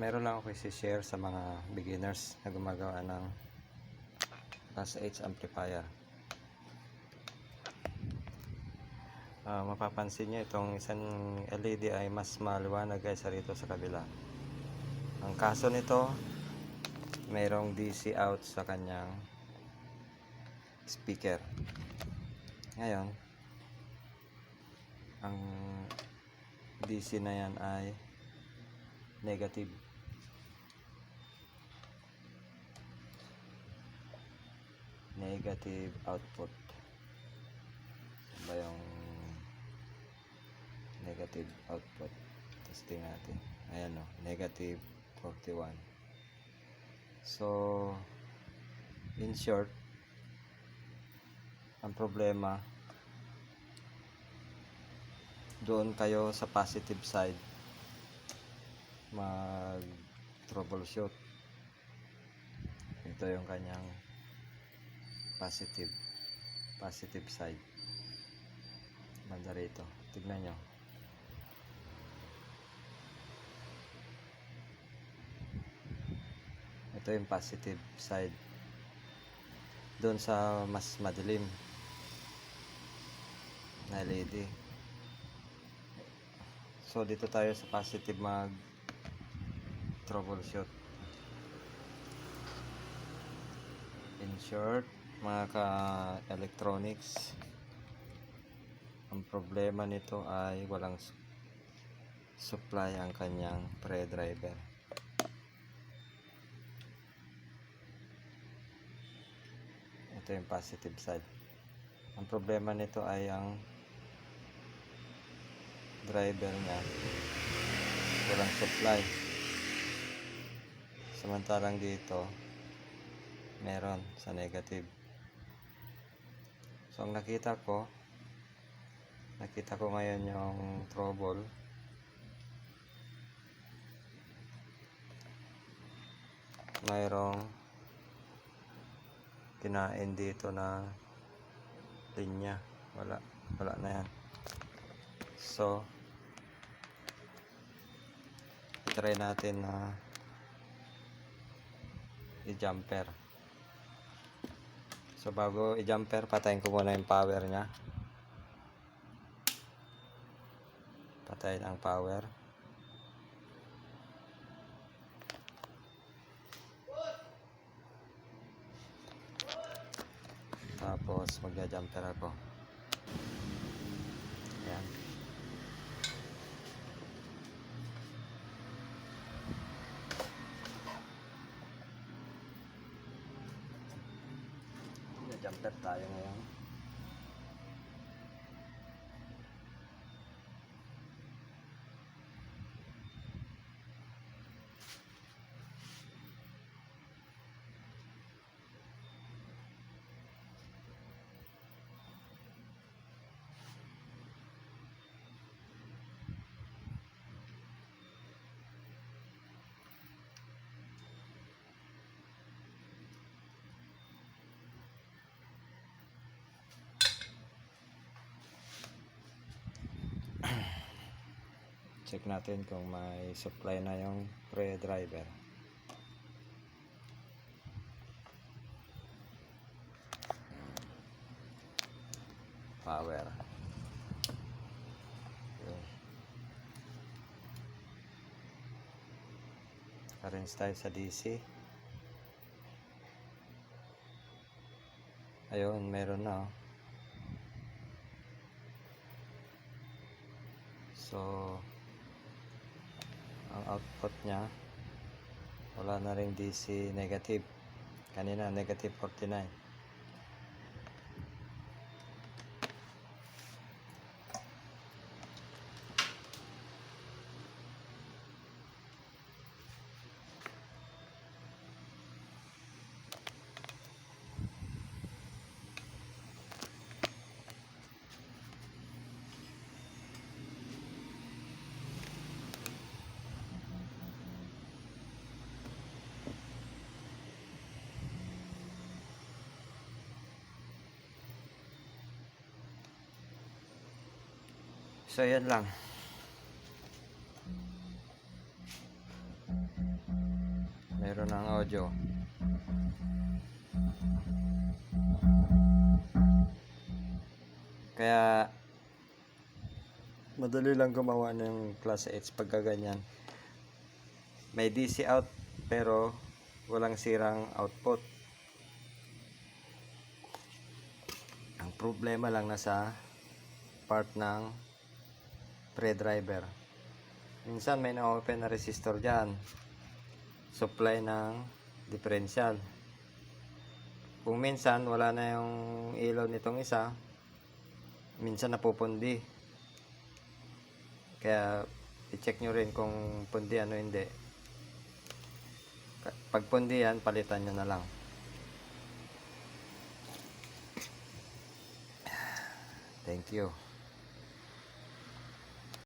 Meron lang ako i-share sa mga beginners na gumagawa ng Class H amplifier. Mapapansin nyo itong isang LED ay mas maliwanag kaysa rito sa kabila. Ang kaso nito, mayroong DC out sa kanyang speaker. Ngayon, ang DC na yan ay negative. Negative output. Ba yung negative output? Testing natin. Ayan o, negative 41. So, in short, ang problema, doon kayo sa positive side mag troubleshoot. Ito yung kanyang positive side, banda rito. Tignan nyo, ito yung positive side doon sa mas madilim na LED. So dito tayo sa positive mag troubleshoot. In short, mga ka-electronics, ang problema nito ay walang supply ang kanyang pre-driver. Ito yung positive side. Ang problema nito ay ang driver niya walang supply, samantalang dito meron sa negative. So ang nakita ko ngayon yung trouble. Mayroong kinain dito na linya. Wala na yan. So try natin na i-jumper. So bago i-jumper, patayin ko muna yung power nya. Patayin ang power. Tapos magja-jumper ako. Ayan. Jumper tayo ngayon. Check natin kung may supply na yung pre-driver. Power. Okay. Arrange tayo sa DC. Ayun, meron na. So ang output nya wala na ring DC negative. Kanina negative 49. So yan lang. Meron ng audio. Kaya madali lang gumawa ng class H pagka ganyan. May DC out pero walang sirang output. Ang problema lang nasa part ng pre-driver. Minsan may na-open na resistor dyan. Supply ng differential. Kung minsan wala na yung ilaw nitong isa, minsan napupundi. Kaya i-check nyo rin kung pundi ano hindi. Pag pundi yan, palitan nyo na lang. Thank you.